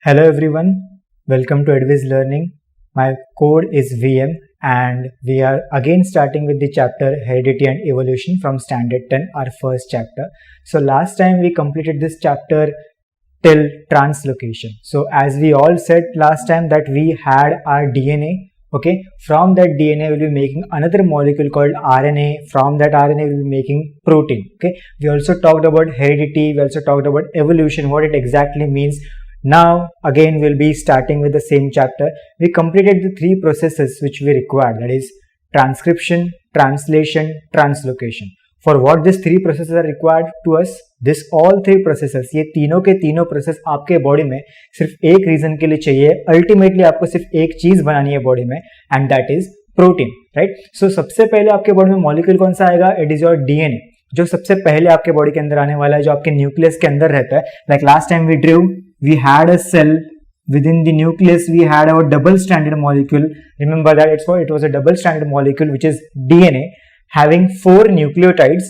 Hello everyone, welcome to Adviz Learning. My code is VM and we are again starting with the chapter Heredity and Evolution from Standard 10, our first chapter. So last time we completed this chapter till translocation. So as we all said last time that we had our DNA, okay, from that DNA we'll be making another molecule called RNA. From that RNA we'll be making protein, okay. We also talked about heredity, we also talked about evolution, what it exactly means. Now again we'll be starting with the same chapter. We completed the three processes which we required, that is transcription, translation, translocation. For what these three processes are required to us, this all three processes, ये तीनों के तीनों process आपके body में सिर्फ एक reason के लिए चाहिए. अल्टीमेटली आपको सिर्फ एक चीज बनानी है बॉडी में and that is protein, right. So सबसे पहले आपके बॉडी में मॉलिक्यूल कौन सा आएगा? इट इज योर डीएनए, जो सबसे पहले आपके बॉडी के अंदर आने वाला है, जो आपके न्यूक्लियस के अंदर रहता है. Like last time we drew, we had a cell within the nucleus, we had our double stranded molecule. Remember that it was a double stranded molecule which is DNA having 4 nucleotides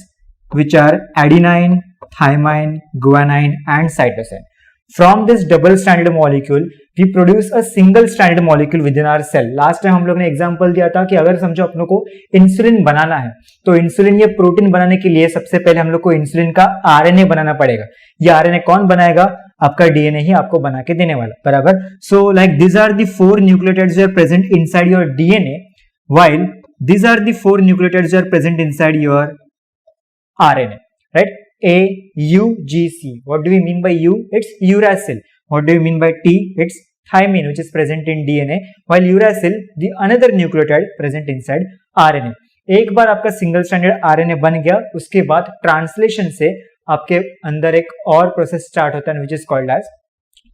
which are adenine, thymine, guanine and cytosine. From this double stranded molecule we produce a single stranded molecule within our cell. Last time हम लोग ने example दिया था कि अगर समझो अपनों को इंसुलिन बनाना है तो इंसुलिन ये प्रोटीन बनाने के लिए सबसे पहले हम लोग को इंसुलिन का आरएनए बनाना पड़ेगा. ये आरएनए कौन बनाएगा? आपका डीएनए ही आपको बना के देने वाला, बराबर. So like this are the 4 nucleotides that are present inside your DNA, while these are the 4 nucleotides that are present inside your RNA, right? A, U, G, C. What do we mean by U? It's uracil. What do you mean by T? It's thymine, which is present in DNA, while uracil, the another nucleotide present inside RNA. एक बार आपका single stranded RNA बन गया, उसके बाद translation से आपके अंदर एक और प्रोसेस स्टार्ट होता है which is called as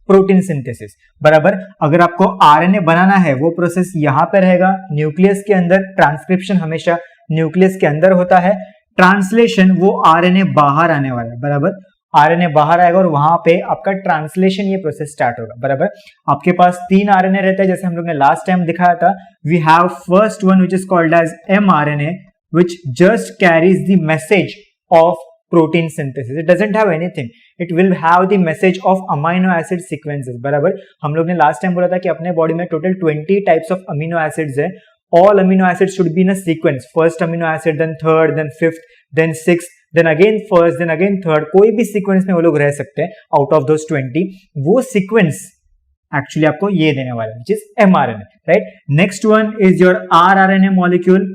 protein synthesis, बराबर. अगर आपको आरएनए बनाना है वो प्रोसेस यहाँ पे रहेगा न्यूक्लियस के अंदर. ट्रांसक्रिप्शन हमेशा न्यूक्लियस के अंदर होता है. ट्रांसलेशन वो आरएनए बाहर आने वाला है, बराबर. आरएनए बाहर आएगा और वहां पे आपका ट्रांसलेशन ये प्रोसेस स्टार्ट होगा, बराबर. आपके पास 3 आरएनए रहता है जैसे हम लोग ने लास्ट टाइम दिखाया था. We have first one which is called as mRNA which just carries the message of protein synthesis. It doesn't have anything. It will have the message of amino acid sequences, बराबर. हम लोग ने last time बोला था कि अपने body में total 20 types of amino acids है. All amino acids should be in a sequence. First amino acid, then third, then fifth, then sixth, then again first, then again third. कोई भी sequence में वो लोग रह सकते हैं आउट ऑफ दोस 20. वो सीक्वेंस एक्चुअली आपको ये देने वाला है, which is mRNA, right? Next one is your rRNA molecule.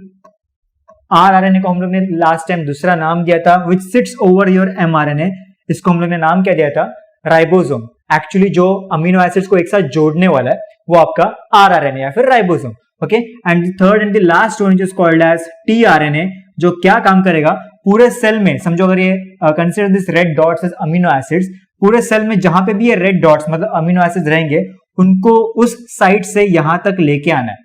rRNA को हम लोग ने लास्ट टाइम दूसरा नाम दिया था, which sits over your mRNA. इसको हम लोग ने नाम क्या दिया था? राइबोसोम. एक्चुअली जो अमीनो एसिड्स को एक साथ जोड़ने वाला है वो आपका rRNA या फिर ribosome, okay. And third and the last one is called as tRNA, जो क्या काम करेगा पूरे सेल में. समझो अगर ये consider this red dots as amino acids, पूरे सेल में जहां पे भी ये रेड डॉट्स मतलब अमीनो एसिड्स रहेंगे उनको उस साइट से यहां तक लेके आना है.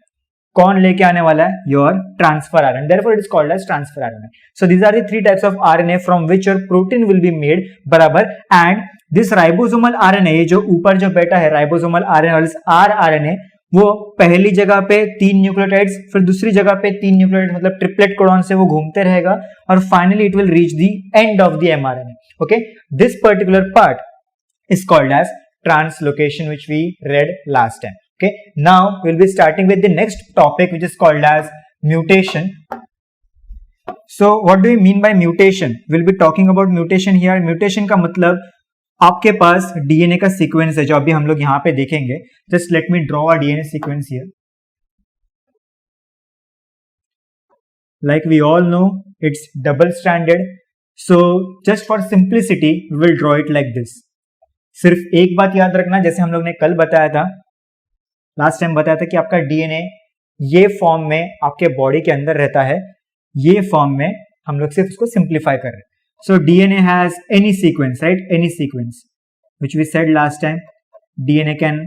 कौन लेके आने वाला है? Your transfer RNA. Therefore it is called as transfer RNA. So these are the 3 types of RNA from which your protein will be made, बराबर. एंड दिस राइबोसोमल आरएनए, ये जो ऊपर जो बैठा है राइबोसोमल आरएनए rRNA, वो पहली जगह पे 3 न्यूक्लियोटाइड्स, फिर दूसरी जगह पे 3 न्यूक्लियोटाइड्स मतलब ट्रिपलेट कोडॉन से वो घूमते रहेगा और finally it will reach the end of the mRNA, okay. This particular part is called as translocation, which we read last time. Okay, now we'll be starting with the next topic which is called as mutation. So what do you mean by mutation? We'll be talking about mutation here. Mutation का मतलब आपके पास DNA का sequence है जो अभी हम लोग यहाँ पे देखेंगे. Just let me draw a DNA sequence here. Like we all know, it's double stranded. So just for simplicity, we will draw it like this. सिर्फ एक बात याद रखना, जैसे हम लोग ने कल बताया था, लास्ट टाइम बताया था कि आपका डीएनए ये फॉर्म में आपके बॉडी के अंदर रहता है. ये फॉर्म में हम लोग सिर्फ उसको सिंप्लीफाई कर रहे हैं. So DNA has any sequence, right? Any sequence which we said last time. DNA can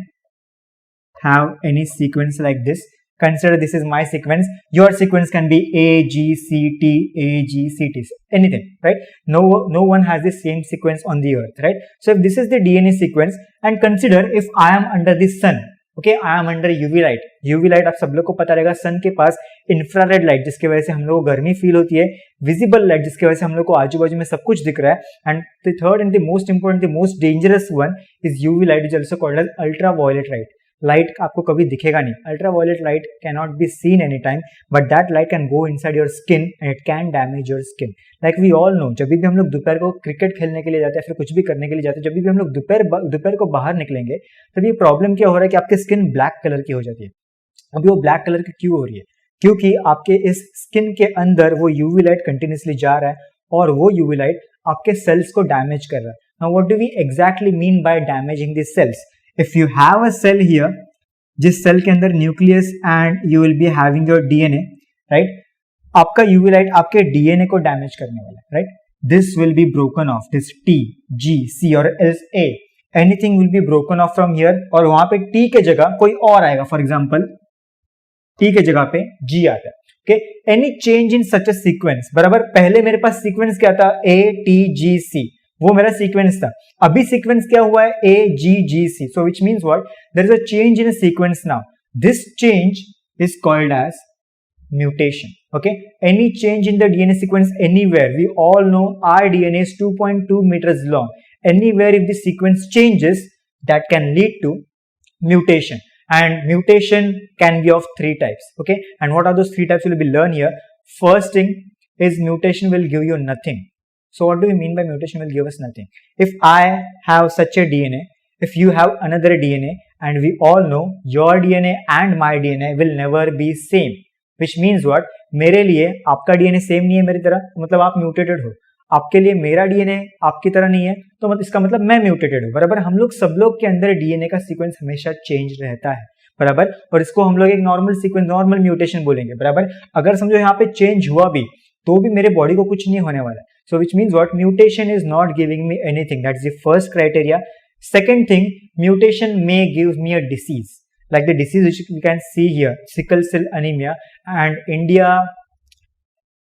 have any sequence like this. Consider this is my sequence. Your sequence can be A, G, C, T, A, G, C, T, anything, right? No one has the same sequence on the earth, right? So if this is the DNA sequence, and consider if I am under the sun, okay, I am under UV light. UV light आप सब लोग को पता रहेगा, सन के पास infrared light जिसकी वजह से हम लोग को गर्मी फील होती है, विजिबल लाइट जिसकी वजह से हम लोग को आजू बाजू में सब कुछ दिख रहा है, and the third and the most important, the most dangerous one is UV light, is also called as ultraviolet light. Light आपको कभी दिखेगा नहीं, ultraviolet light can not be seen any time, but that light can go inside your skin and it can damage your skin. Like we all know, जब भी हम लोग दोपहर को क्रिकेट खेलने के लिए जाते हैं, फिर कुछ भी करने के लिए जाते हैं, जब भी हम लोग दोपहर को बाहर निकलेंगे, तब ये प्रॉब्लम क्या हो रहा है कि आपकी स्किन ब्लैक कलर की हो जाती है। अभी वो ब्लैक कलर की क्यों हो रही है? क्योंकि आपके इस स्किन के अंदर वो यूवी लाइट कंटिन्यूसली जा रहा है और वो यूवी लाइट आपके सेल्स को डैमेज कर रहा है। Now what do we exactly mean by damaging this cells? If you have a cell here, जिस सेल के अंदर nucleus and you will be having your DNA, right, आपका यूवी लाइट आपके डीएनए को डैमेज करने वाला है, राइट। This will be broken off, this T, G, C और else A, anything will be broken of from here, और वहां पे टी के जगह कोई और आएगा। फॉर एग्जाम्पल टी के जगह पे जी आता है। Okay, any change in such a sequence, बराबर पहले मेरे पास सीक्वेंस क्या था? ए टी जी सी, वो मेरा सीक्वेंस था। अभी सीक्वेंस क्या हुआ है? A G G C. So which means what? There is a change in a sequence now. This change is called as mutation. Okay, any change in the DNA sequence anywhere, we all know our DNA is 2.2 meters long. Anywhere if the sequence changes, that can lead to mutation, and mutation can be of three types. Okay, and what are those three types will be learned here. First thing is mutation will give you nothing. So what do we mean by mutation will give us nothing? If I have such a DNA, if you have another DNA, and we all know your DNA and my DNA will never be same, which means what? मेरे लिए आपका DNA same नहीं है मेरी तरह, तो मतलब आप म्यूटेटेड हो। आपके लिए मेरा डीएनए आपकी तरह नहीं है, तो मतलब इसका मतलब मैं म्यूटेटेड हूँ, बराबर। हम लोग सब लोग के अंदर डीएनए का सीक्वेंस हमेशा चेंज रहता है, बराबर, और इसको हम लोग एक नॉर्मल सीक्वेंस, नॉर्मल म्यूटेशन बोलेंगे, बराबर। अगर समझो यहाँ पे चेंज हुआ भी तो भी मेरे बॉडी को कुछ नहीं होने वाला है। So which means what? Mutation is not giving me anything, that is the first criteria. Second thing, mutation may give me a disease, like the disease which we can see here, sickle cell anemia, and India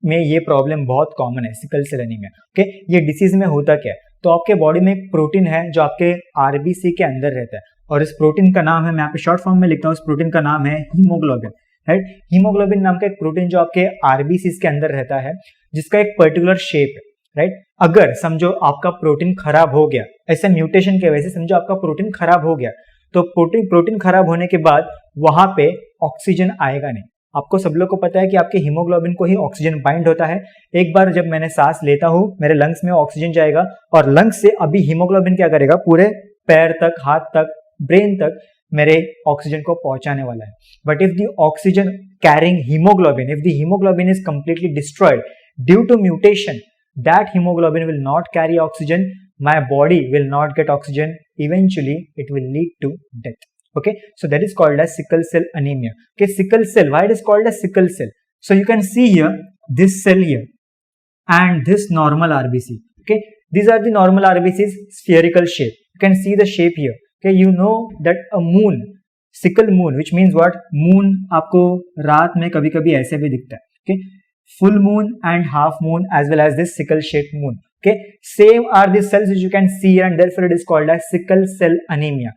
में ये problem बहुत common है, sickle cell anaemia. Okay, ये disease में होता क्या है? तो आपके बॉडी में एक प्रोटीन है जो आपके आरबीसी के अंदर रहता है, और इस प्रोटीन का नाम है, मैं यहाँ पे शॉर्ट फॉर्म में लिखता हूँ, इस प्रोटीन का नाम है हीमोग्लोबिन, राइट। हीमोग्लोबिन नाम का एक प्रोटीन जो आपके आरबीसी के अंदर रहता है, जिसका एक पर्टिकुलर शेप है, राइट। अगर समझो आपका प्रोटीन खराब हो गया, ऐसे म्यूटेशन की वजह से समझो आपका प्रोटीन खराब हो गया, तो प्रोटीन खराब होने के बाद वहां पे ऑक्सीजन आएगा नहीं। आपको सब लोग को पता है कि आपके हीमोग्लोबिन को ही ऑक्सीजन बाइंड होता है। एक बार जब मैंने सांस लेता हूं, मेरे लंग्स में ऑक्सीजन जाएगा, और लंग्स से अभी हीमोग्लोबिन क्या करेगा? पूरे पैर तक, हाथ तक, ब्रेन तक मेरे ऑक्सीजन को पहुंचाने वाला है। But if the oxygen carrying haemoglobin, if the haemoglobin is completely destroyed due to mutation, that haemoglobin will not carry oxygen, my body will not get oxygen, eventually it will lead to death. Okay, so that is called as sickle cell anemia. Okay, sickle cell, why it is called as sickle cell? So you can see here this cell here and this normal RBC. Okay, these are the normal RBCs, spherical shape. You can see the shape here. Okay, you know that a moon, sickle moon, which means what? Moon आपको रात में कभी कभी ऐसे भी दिखता है। Okay, full moon and half moon as well as this sickle shaped moon. Okay, same are the cells which you can see here, and therefore it is called as sickle cell anemia.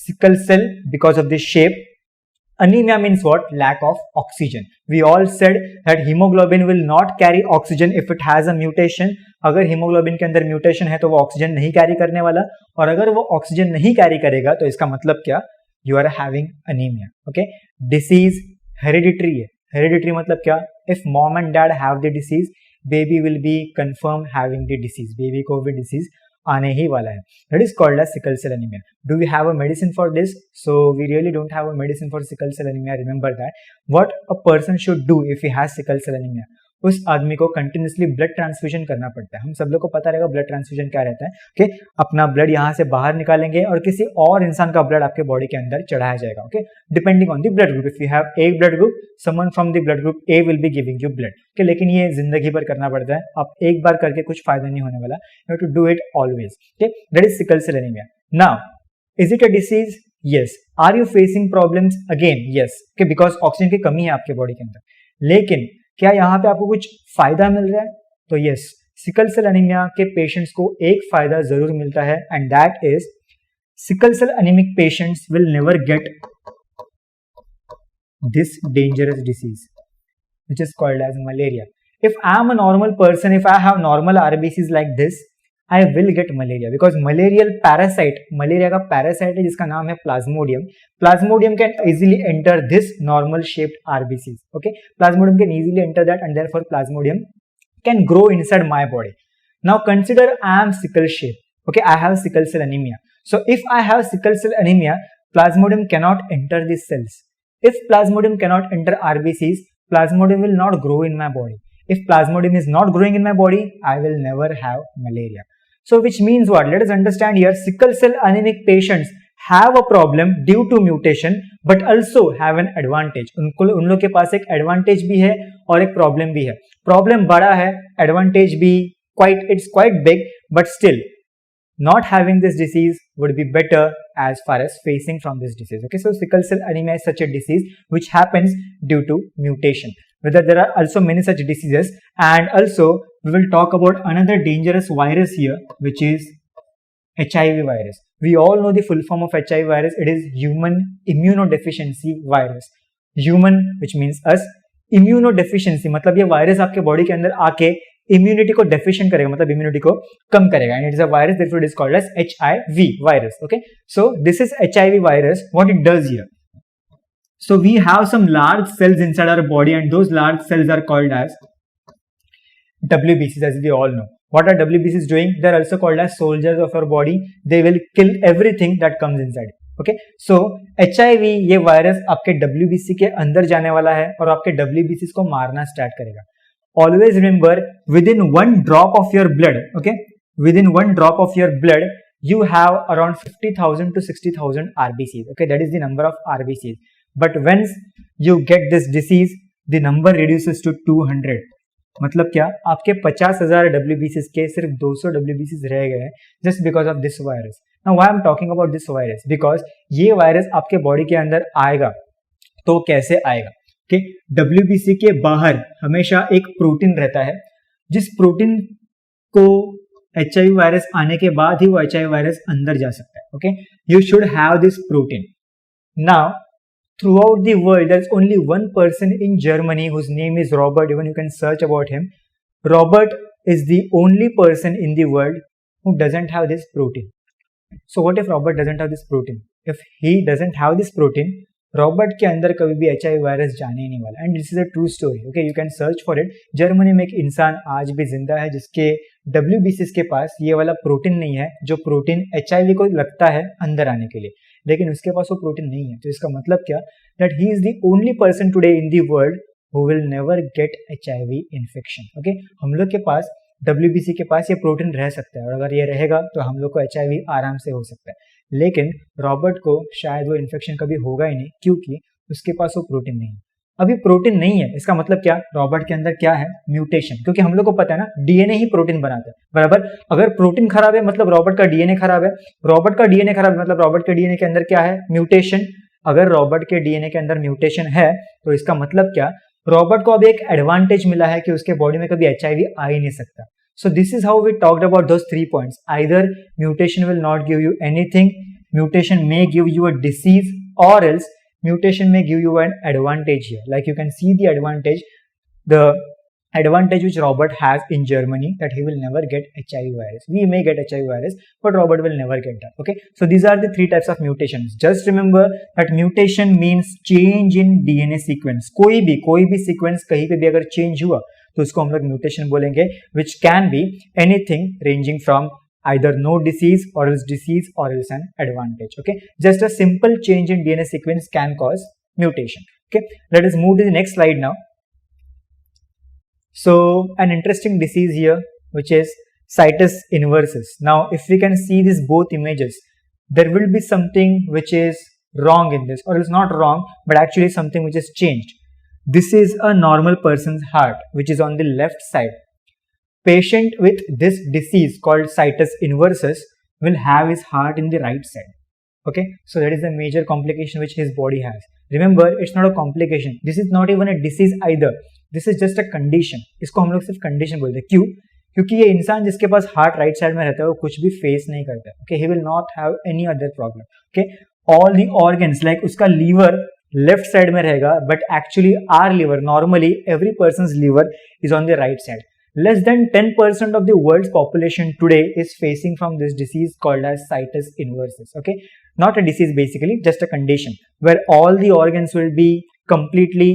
Sickle cell because of this shape. Anemia means what? Lack of oxygen. We all said that hemoglobin will not carry oxygen if it has a mutation. अगर hemoglobin के अंदर mutation है तो वो oxygen नहीं carry करने वाला, और अगर वो ऑक्सीजन नहीं कैरी करेगा तो इसका मतलब क्या? You are having anemia. Okay, disease hereditary है। Hereditary मतलब क्या? If mom and dad have the disease, baby will be confirmed having the disease. Baby को भी disease आने ही वाला है. That is called as sickle cell anemia. Do we have a medicine for this? So we really don't have a medicine for sickle cell anemia. Remember that. What a person should do if he has sickle cell anemia? उस आदमी को continuously blood transfusion करना पड़ता है। हम सब लोग को पता रहेगा ब्लड ट्रांसफ्यूजन क्या रहता है। ओके, अपना ब्लड यहाँ से बाहर निकालेंगे और किसी और इंसान का ब्लड आपके बॉडी के अंदर चढ़ाया जाएगा। Okay, depending on the blood group. If you have a blood group, someone from the blood group A will be giving you blood. Okay, लेकिन ये जिंदगी भर करना पड़ता है। आप एक बार करके कुछ फायदा नहीं होने वाला। You have to do it always. Okay, that is sickle cell anaemia. Now, is it a disease? Yes. Are you facing problems? Again yes. Okay, because oxygen की कमी है आपके बॉडी के अंदर। लेकिन क्या यहाँ पे आपको कुछ फायदा मिल रहा है? तो यस, सिकल सेल एनीमिया के पेशेंट्स को एक फायदा जरूर मिलता है, and that is sickle cell anaemic patients will never get this dangerous disease which is called as malaria. If I am a normal person, if I have normal RBCs like this, I will get malaria because malarial parasite, malaria का parasite है जिसका नाम है plasmodium. Plasmodium can easily enter this normal shaped RBCs. Okay, plasmodium can easily enter that, and therefore plasmodium can grow inside my body. Now consider I am sickle shape. Okay, I have sickle cell anemia. So if I have sickle cell anemia, plasmodium cannot enter these cells. If plasmodium cannot enter RBCs, plasmodium will not grow in my body. If plasmodium is not growing in my body, I will never have malaria. So which means what? Let us understand here, sickle cell anemic patients have a problem due to mutation but also have an advantage. उन लोग के पास एक advantage भी है और एक problem भी है. Problem बड़ा है, advantage भी it's quite big, but still not having this disease would be better as far as facing from this disease. Okay, so sickle cell anemia is such a disease which happens due to mutation. Whether there are also many such diseases, and also we will talk about another dangerous virus here, which is HIV virus. We all know the full form of HIV virus. It is human immunodeficiency virus. Human which means us, immunodeficiency मतलब ये virus आपके body के अंदर आके immunity को deficient करेगा, मतलब immunity को कम करेगा, and it is a virus, therefore it is called as HIV virus. Okay, so this is HIV virus. What it does here? So we have some large cells inside our body, and those large cells are called as WBCs, as we all know. What are WBCs doing? They are also called as soldiers of our body. They will kill everything that comes inside. Okay, so HIV ये virus आपके WBC के अंदर जाने वाला है और आपके WBCs को मारना स्टार्ट करेगा. Always remember, within one drop of your blood, okay, within one drop of your blood, you have around 50,000 to 60,000 RBCs. Okay, that is the number of RBCs. But once you get this disease, the number reduces to 200. मतलब क्या, आपके 50,000 WBCs के सिर्फ 200 WBCs रह गए हैं just because of this virus. Now why I'm talking about this virus? Because ये virus आपके बॉडी के अंदर आएगा तो कैसे आएगा? कि WBC के बाहर हमेशा एक प्रोटीन रहता है, जिस प्रोटीन को HIV वायरस आने के बाद ही वो HIV वायरस अंदर जा सकता है. Okay, you should have this protein. Now throughout the world there's only one person in Germany whose name is Robert. Even you can search about him. Robert is the only person in the world who doesn't have this protein. So what if Robert doesn't have this protein? If he doesn't have this protein, Robert के अंदर कभी भी HIV virus जाने ही नहीं वाला. And this is a true story. Okay, you can search for it. Germany में एक इंसान आज भी जिंदा है जिसके WBCs के पास ये वाला प्रोटीन नहीं है, जो प्रोटीन HIV को लगता है अंदर आने के लिए, लेकिन उसके पास वो प्रोटीन नहीं है. तो इसका मतलब क्या, that he is the only person today in the world who will never gate HIV infection. Okay, हम लोग के पास WBC के पास ये प्रोटीन रह सकता है और अगर ये रहेगा तो हम लोग को HIV आराम से हो सकता है, लेकिन रॉबर्ट को शायद वो इन्फेक्शन कभी होगा ही नहीं क्योंकि उसके पास वो प्रोटीन नहीं है. अभी प्रोटीन नहीं है, इसका मतलब क्या, रॉबर्ट के अंदर क्या है, म्यूटेशन. क्योंकि हम लोग को पता है ना, DNA ही प्रोटीन बनाता है, बराबर. अगर प्रोटीन खराब है मतलब रॉबर्ट का DNA खराब है, रॉबर्ट का DNA खराब है मतलब रॉबर्ट के DNA के अंदर क्या है, म्यूटेशन. अगर रॉबर्ट के DNA के अंदर म्यूटेशन है तो इसका मतलब क्या, रॉबर्ट को अभी एक एडवांटेज मिला है कि उसके बॉडी में कभी HIV आ ही नहीं सकता. So this is how we talked about those 3 points. Either mutation will not give you anything, mutation may give you a disease, or else mutation may give you an advantage here. Like you can see the advantage which Robert has in Germany, that he will never get HIV virus. We may get HIV virus, but Robert will never get that. Okay, so these are the 3 types of mutations. Just remember that mutation means change in DNA sequence. कोई भी sequence कहीं पे भी अगर change हुआ तो उसको हम लोग म्यूटेशन बोलेंगे, which can be anything ranging from either no disease or else disease or else an advantage. Okay, just a simple change in DNA sequence can cause mutation. Okay, let us move to the next slide now. So an interesting disease here which is situs inversus. Now if we can see these both images, there will be something which is wrong in this, or it's not wrong but actually something which is changed. This is a normal person's heart which is on the left side. Patient with this disease called situs inversus will have his heart in the right side. Okay, so that is a major complication which his body has. Remember, it's not a complication. This is not even a disease either. This is just a condition. इसको हम लोग सिर्फ condition बोलते हैं. क्यों? क्योंकि ये इंसान जिसके पास हार्ट राइट साइड में रहता है वो कुछ भी फेस नहीं करता है. Okay, he will not have any other problem. Okay, all the organs like उसका लीवर लेफ्ट साइड में रहेगा, but actually our liver, normally every person's liver is on the right side. Less than 10% of the world's population today is facing from this disease called as situs inversus. Okay, not a disease, basically just a condition where all the organs will be completely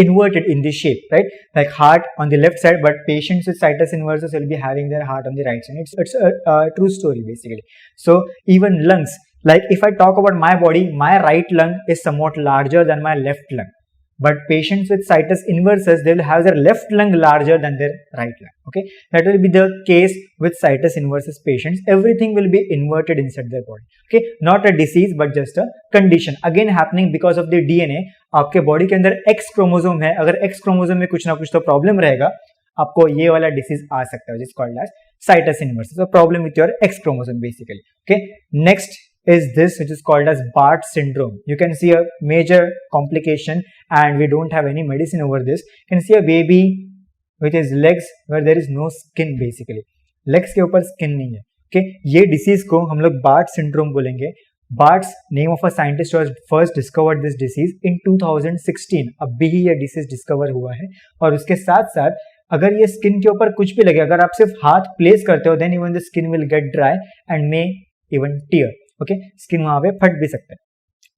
inverted in this shape, right? Like heart on the left side, but patients with situs inversus will be having their heart on the right side. It's a true story basically. So even lungs, like if I talk about my body, my right lung is somewhat larger than my left lung. But patients with situs inversus, they will have their left lung larger than their right lung. Okay, that will be the case with situs inversus patients. Everything will be inverted inside their body. Okay, not a disease but just a condition. Again happening because of the DNA. आपके body के अंदर X chromosome है, अगर X chromosome में कुछ ना कुछ तो प्रॉब्लम रहेगा, आपको ये वाला डिसीज आ सकता है, जिस called as situs inversus. So problem with your X chromosome basically. Okay, next is this, which is called as Barth syndrome. You can see a major complication and we don't have any medicine over this. You can see a baby with his legs where there is no skin basically. Legs के ऊपर skin नहीं है. Okay, ये disease को हम लोग Barth syndrome बोलेंगे. Barth's name of a scientist who has first discovered this disease in 2016. अभी ही ये disease discover हुआ है. और उसके साथ साथ अगर ये स्किन के ऊपर कुछ भी लगे, अगर आप सिर्फ हाथ प्लेस करते हो, then even the skin will get dry and may even tear. Okay, skin वहां पे फट भी सकता है.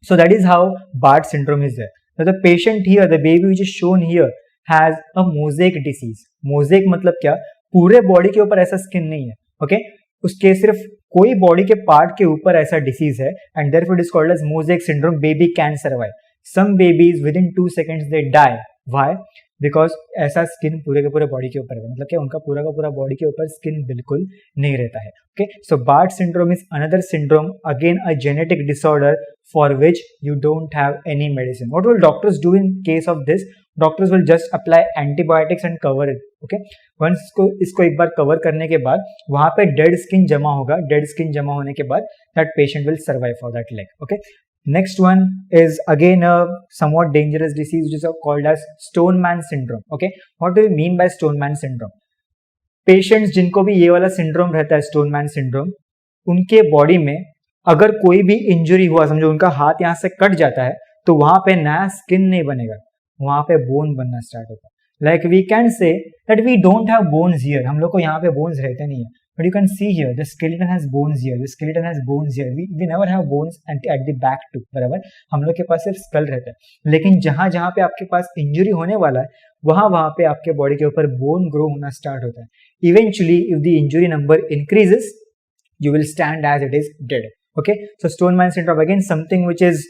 So that is how Barth syndrome is there. So the patient here, the baby which is shown here, has a mosaic disease. Mosaic मतलब क्या? पूरे body के ऊपर ऐसा स्किन नहीं है. Okay, उसके सिर्फ कोई बॉडी के पार्ट के ऊपर ऐसा डिसीज है, and therefore it is called as mosaic syndrome. Baby can survive. Some babies within 2 seconds they die. Why? Because ऐसा स्किन पूरे के पूरे बॉडी के ऊपर है, मतलब कि उनका पूरा का पूरा बॉडी के ऊपर स्किन बिल्कुल नहीं रहता है. Okay, so Barth syndrome is another syndrome, again a genetic disorder for which you don't have any medicine. What will doctors do in case of this? Doctors will just apply antibiotics and cover it. Okay, once इसको एक बार cover करने के बाद वहां पे dead skin जमा होगा. Dead skin जमा होने के बाद that patient will survive for that leg. Okay, next one is again a somewhat dangerous disease which is called as Stoneman syndrome. Okay, what do we mean by Stoneman syndrome? Patients जिनको भी ये वाला syndrome रहता है, Stoneman syndrome, उनके body में अगर कोई भी इंजरी हुआ, समझो उनका हाथ यहाँ से कट जाता है, तो वहां पे नया स्किन नहीं बनेगा, वहां पे बोन बनना स्टार्ट होगा. Like we can say that we don't have bones here. हम लोग को यहाँ पे bones रहते नहीं है. But you can see here, the skeleton has bones here. The skeleton has bones here. We never have bones at the back too. बराबर, हम लोग के पास सिर्फ skull रहता है. लेकिन जहाँ जहाँ पे आपके पास इंजरी होने वाला है, वहाँ पे आपके बॉडी के ऊपर बोन ग्रो होना स्टार्ट होता है. Eventually, if the injury number increases, you will stand as it is dead. Okay, so Stoneman syndrome, again something which is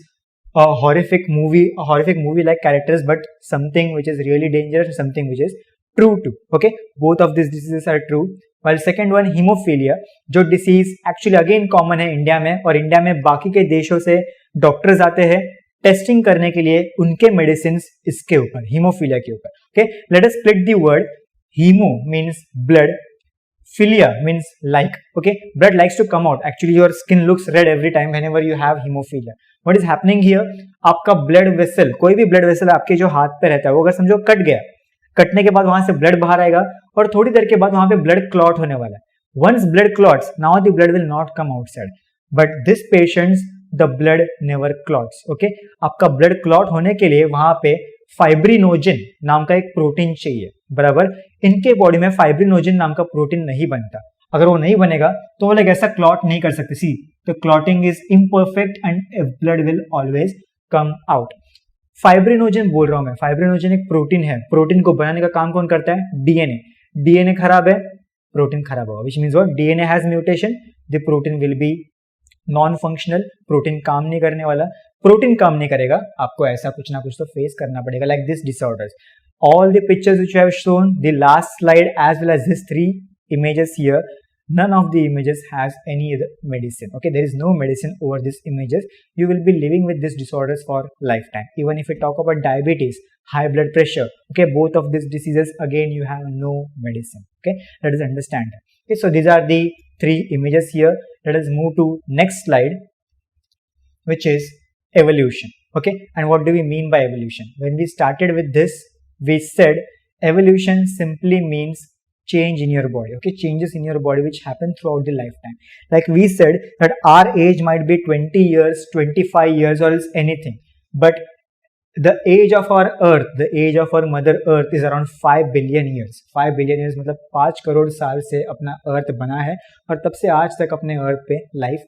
a horrific movie like characters, but something which is really dangerous, something which is true too. Okay, both of these diseases are true. While second one, hemophilia, जो disease actually again common है India में, और India में बाकी के देशों से doctors आते हैं टेस्टिंग करने के लिए उनके मेडिसिन इसके ऊपर, हीमोफीलिया के ऊपर. Okay, let us split the word. Haemo means blood, philia means like. Okay, blood likes to come out. Actually your skin looks red every time whenever you have hemophilia. What is happening here? आपका blood vessel, कोई भी blood vessel आपके जो हाथ पे रहता है, वो अगर समझो कट गया, कटने के बाद वहां से ब्लड बाहर आएगा और थोड़ी देर के बाद वहां पे ब्लड क्लॉट होने वाला है. Once blood clots, now the blood will not come outside. But this patients, the blood never clots. Okay, आपका ब्लड क्लॉट होने के लिए वहां पे फाइब्रिनोजन नाम का एक प्रोटीन चाहिए. बराबर, इनके बॉडी में फाइब्रिनोजन नाम का प्रोटीन नहीं बनता. अगर वो नहीं बनेगा तो वो लोग ऐसा क्लॉट नहीं कर सकते. See, the clotting is imperfect and blood will always come out. Fibrinogen बोल रहा हूं मैं. फाइब्रिनोजन एक प्रोटीन है. प्रोटीन को बनाने का काम कौन करता है? डीएनए. डीएनए खराब है, प्रोटीन खराब होगा, विच means what? DNA has mutation, the protein will B non functional. Protein काम नहीं करने वाला. प्रोटीन काम नहीं करेगा, आपको ऐसा कुछ ना कुछ तो फेस करना पड़ेगा. Like this disorders, all the pictures which I have shown, the last slide as well as these 3 images here, none of the images has any other medicine. Okay, there is no medicine over these images. You will be living with these disorders for lifetime. Even if we talk about diabetes, high blood pressure, okay, both of these diseases, again you have no medicine. Okay, let us understand that. Okay, so these are the 3 images here. Let us move to next slide, which is evolution. Okay, and what do we mean by evolution? When we started with this, we said evolution simply means change in your body. Okay, changes in your body which happen throughout the lifetime. Like we said that our age might be 20 years, 25 years, or else anything. But the age of our earth, the age of our mother earth is around 5 billion years. 5 billion years मतलब 5 करोड़ साल से अपना अर्थ बना है और तब से आज तक अपने अर्थ पे लाइफ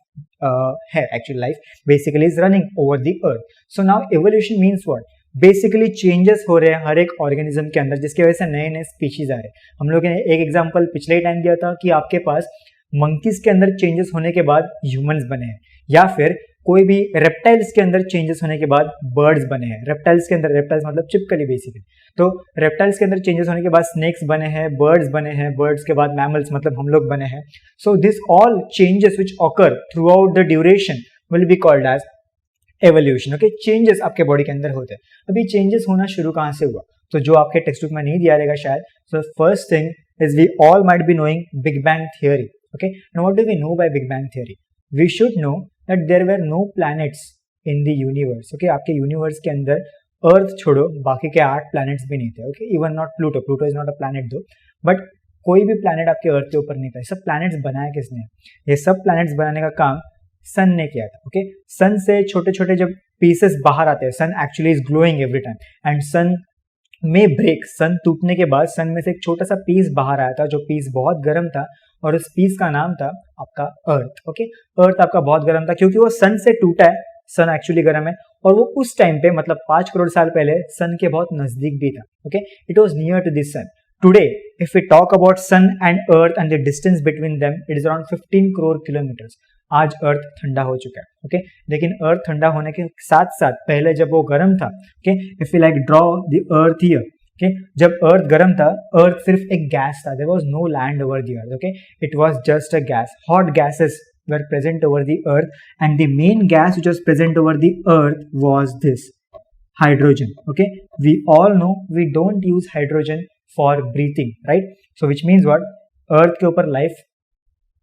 है. Actually life basically is running over the earth. So now evolution means what? Basically changes हो रहे हैं हर एक ऑर्गेनिज्म के अंदर, जिसकी वजह से नए नए स्पीशीज आ रहे हैं. हम लोगों ने एक एग्जांपल पिछले टाइम दिया था कि आपके पास मंकीज के अंदर चेंजेस होने के बाद ह्यूमंस बने हैं, या फिर कोई भी रेप्टाइल्स के अंदर चेंजेस होने के बाद बर्ड्स बने हैं. रेप्टाइल्स के अंदर, रेप्टाइल्स मतलब चिपकली बेसिकली, तो रेप्टाइल्स के अंदर चेंजेस होने के बाद स्नेक्स बने हैं, बर्ड्स बने हैं, बर्ड्स के बाद मैमल्स मतलब हम लोग बने हैं. So this all changes which occur throughout the duration will be called as evolution. Okay, changes आपके बॉडी के अंदर होते हैं. अभी चेंजेस होना शुरू कहाँ से हुआ? तो जो आपके टेक्स्ट बुक में नहीं दिया रहेगा शायद. So first thing is we all might be knowing big bang theory. Okay, now what do we know by big bang theory? We should know that there were no planets in the universe. Okay, आपके universe के अंदर अर्थ छोड़ो बाकी के 8 planets भी नहीं थे. Okay, even not Pluto. Pluto is not a planet दो, बट कोई भी प्लैनेट आपके अर्थ के ऊपर नहीं था. सब प्लैनेट्स बनाया किसने? ये सब प्लैनेट्स बनाने का काम सन ने किया था. ओके, सन से छोटे छोटे जब पीसेस बाहर आते हैं, sun actually is glowing every time and sun में ब्रेक. सन टूटने के बाद सन में से एक छोटा सा पीस बाहर आया था, जो पीस बहुत गर्म था और उस पीस का नाम था आपका अर्थ. ओके, अर्थ आपका बहुत गर्म था क्योंकि वो सन से टूटा है. सन एक्चुअली गर्म है और वो उस टाइम पे मतलब 5 करोड़ साल पहले सन के बहुत नजदीक भी था. Okay, it was near to this sun. Today if we talk about sun and earth and the distance between them, it is around 15 crore kilometres. आज अर्थ ठंडा हो चुका है. ओके, लेकिन अर्थ ठंडा होने के साथ साथ पहले जब वो गर्म था, okay, if you like draw the earth here, okay, जब अर्थ गर्म था, अर्थ सिर्फ एक गैस था. There was no land over the earth. Okay, it was just a gas. Hot gases were present over the earth and the main gas which was present over the earth was this hydrogen. Okay, we all know we don't use hydrogen for breathing, right? So which means what? अर्थ के ऊपर life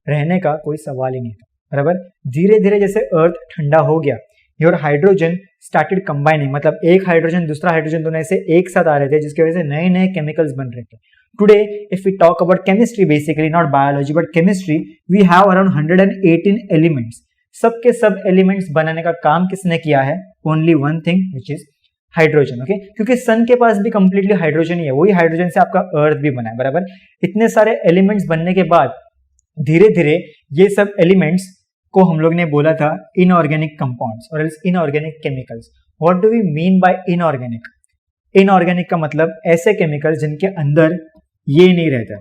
रहने का कोई सवाल ही नहीं था. बराबर. धीरे धीरे जैसे अर्थ ठंडा हो गया, योर हाइड्रोजन स्टार्टेड कंबाइनिंग, मतलब एक हाइड्रोजन दूसरा हाइड्रोजन दोनों से एक साथ आ रहे थे, जिसकी वजह से नए नए केमिकल्स बन रहे थे. Today if we talk about chemistry, basically not biology but chemistry, we have around 118 elements. सबके सब एलिमेंट्स बनाने का काम किसने किया है? Only one thing which is hydrogen. Okay, क्योंकि सन के पास भी कंप्लीटली हाइड्रोजन ही है, वही हाइड्रोजन से आपका अर्थ भी बना है. बराबर. इतने सारे एलिमेंट्स बनने के बाद धीरे धीरे ये सब एलिमेंट्स को हम लोग ने बोला था इनऑर्गेनिक कंपाउंड्स और inorganic chemicals. What do we mean by inorganic? Inorganic का मतलब ऐसे केमिकल्स जिनके अंदर ये नहीं रहता.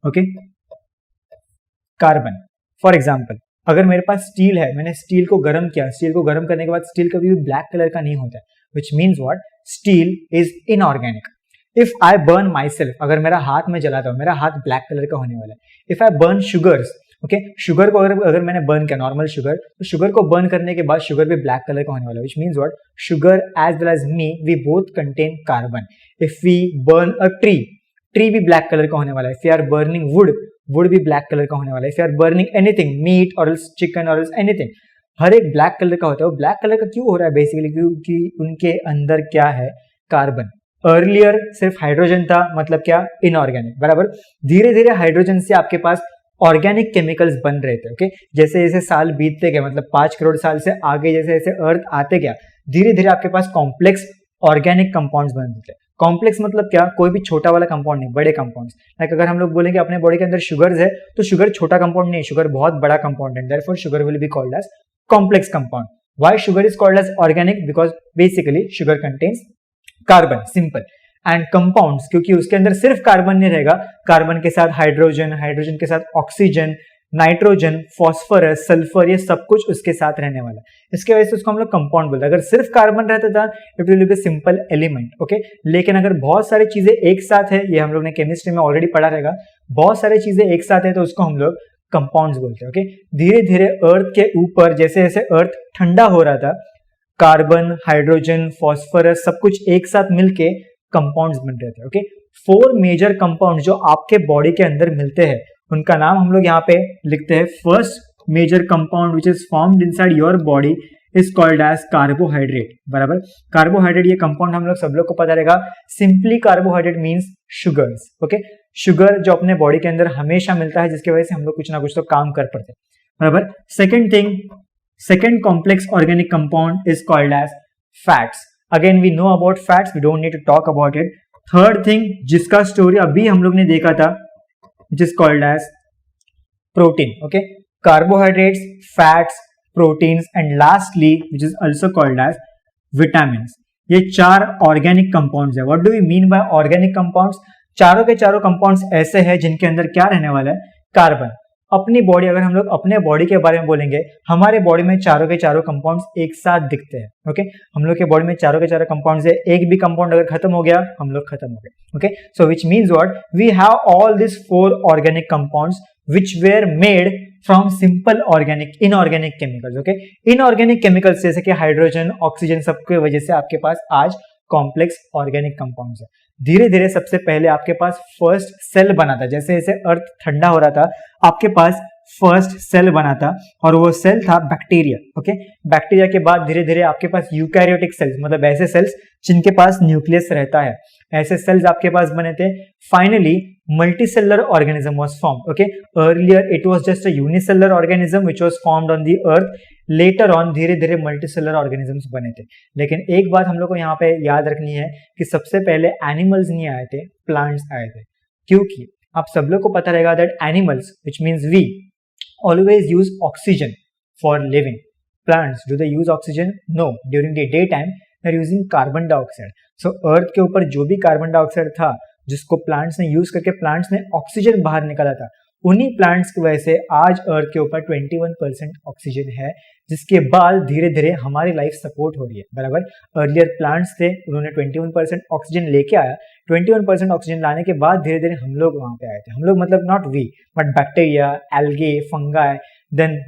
Okay, carbon. फॉर एग्जांपल, अगर मेरे पास स्टील है, मैंने स्टील को गर्म किया, स्टील को गर्म करने के बाद स्टील कभी भी ब्लैक कलर का नहीं होता है, which means what? Steel is inorganic. If I burn my self, अगर मेरा हाथ में जलाता हूं, मेरा हाथ ब्लैक कलर का होने वाला है. If I burn sugars, okay, sugar को अगर मैंने बर्न किया, नॉर्मल शुगर, तो शुगर को बर्न करने के बाद शुगर भी ब्लैक कलर का होने वाला है, which means what? Sugar as well as me, we both contain carbon. If we burn a tree, tree भी ब्लैक कलर का होने वाला है. If you are burning wood, wood भी ब्लैक कलर का होने वाला है. If you are burning anything, meat और चिकन और एनीथिंग, हर एक ब्लैक कलर का होता है. वो ब्लैक कलर का क्यों हो रहा है? बेसिकली क्योंकि उनके अंदर क्या है? कार्बन. अर्लियर सिर्फ हाइड्रोजन था, मतलब क्या? इनऑर्गेनिक. बराबर. धीरे धीरे हाइड्रोजन से आपके पास ऑर्गेनिक केमिकल्स बन रहे थे. ओके, जैसे जैसे साल बीतते गए, मतलब 5 करोड़ साल से आगे जैसे जैसे अर्थ आते गया, धीरे धीरे आपके पास कॉम्प्लेक्स ऑर्गेनिक कंपाउंड्स बनते थे. कॉम्प्लेक्स मतलब क्या? कोई भी छोटा वाला कंपाउंड नहीं, बड़े कंपाउंड्स. लाइक अगर हम लोग बोलेंगे अपने बॉडी के अंदर शुगर्स है, तो शुगर छोटा कंपाउंड नहीं, शुगर बहुत बड़ा कंपाउंड है. Therefore sugar will be called as complex compound. Why sugar is called as organic? Because basically sugar contains carbon. Simple. And compounds, क्योंकि उसके अंदर सिर्फ कार्बन नहीं रहेगा, कार्बन के साथ हाइड्रोजन, हाइड्रोजन के साथ ऑक्सीजन, नाइट्रोजन, फॉस्फोरस, सल्फर, ये सब कुछ उसके साथ रहने वाला है. इसके वजह से उसको हम लोग कंपाउंड बोलते हैं. अगर सिर्फ कार्बन रहता था, it will be simple element. Okay, लेकिन अगर बहुत सारी चीजें एक साथ है, ये हम लोग ने केमिस्ट्री में ऑलरेडी पढ़ा रहेगा, बहुत सारी चीजें एक साथ है तो उसको हम लोग कंपाउंड्स बोलते हैं. ओके, धीरे धीरे अर्थ के ऊपर जैसे जैसे अर्थ ठंडा हो रहा था, कार्बन, हाइड्रोजन, फॉस्फोरस सब कुछ एक साथ मिलके कंपाउंड्स बन रहे थे. ओके, 4 मेजर कंपाउंड जो आपके बॉडी के अंदर मिलते हैं, उनका नाम हम लोग यहाँ पे लिखते हैं. First major compound which is formed inside your body is called as carbohydrate. बराबर. कार्बोहाइड्रेट ये कंपाउंड हम लोग सब लोग को पता रहेगा. Simply carbohydrate means sugars. Okay, sugar जो अपने बॉडी के अंदर हमेशा मिलता है, जिसकी वजह से हम लोग कुछ ना कुछ तो काम कर पड़ते हैं. बराबर. Second thing, second complex organic compound is called as fats. Again we know about fats, we don't need to talk about it. Third thing जिसका स्टोरी अभी हम लोग ने देखा था, which is called as protein. Okay, carbohydrates, fats, proteins and lastly which is also called as vitamins. ये 4 organic compounds है. What do we mean by organic compounds? चारों के चारों कंपाउंड्स ऐसे हैं जिनके अंदर क्या रहने वाला है? कार्बन. अपनी बॉडी, अगर हम लोग अपने बॉडी के बारे में बोलेंगे, हमारे बॉडी में चारों के चारों कंपाउंड्स एक साथ दिखते हैं. ओके, हम लोग के बॉडी में चारों के चारों कंपाउंड्स है. एक भी कंपाउंड अगर खत्म हो गया, हम लोग खत्म हो गए. Okay, so which means what? We have all this 4 organic compounds which were made from simple organic inorganic chemicals. okay, inorganic chemicals जैसे कि हाइड्रोजन, ऑक्सीजन, सबके वजह से आपके पास आज कॉम्प्लेक्स ऑर्गेनिक कंपाउंड्स है. धीरे धीरे सबसे पहले आपके पास फर्स्ट सेल बना था. जैसे जैसे अर्थ ठंडा हो रहा था, आपके पास फर्स्ट सेल बना था और वो सेल था बैक्टीरिया. ओके, बैक्टीरिया के बाद धीरे धीरे आपके पास यूकैरियोटिक सेल्स, मतलब ऐसे सेल्स जिनके पास न्यूक्लियस रहता है, ऐसे सेल्स आपके पास बने थे. Finally multicellular organism was formed. okay, earlier it was just a unicellular organism which was formed on the earth. later on धीरे धीरे मल्टीसेलर ऑर्गेनिजम्स बने थे. लेकिन एक बात हम लोग को यहाँ पे याद रखनी है कि सबसे पहले एनिमल्स नहीं आए थे, प्लांट्स आए थे. क्योंकि आप सब लोग को पता रहेगा that animals which means we always use oxygen for living. Plants, do they use oxygen? No. During the day time they are using carbon dioxide. So earth के ऊपर जो भी कार्बन डाइऑक्साइड था, जिसको प्लांट्स ने यूज करके plants ने oxygen बाहर निकाला था, उन्हीं प्लांट्स की वजह से आज अर्थ के ऊपर 21% ऑक्सीजन है, जिसके बाद धीरे धीरे हमारी लाइफ सपोर्ट हो रही है. बराबर, अर्लियर प्लांट्स थे, उन्होंने 21% ऑक्सीजन लेके आया. 21% ऑक्सीजन लाने के बाद धीरे धीरे हम लोग वहां पे आए थे. हम लोग मतलब not we, but bacteria, algae, fungi, then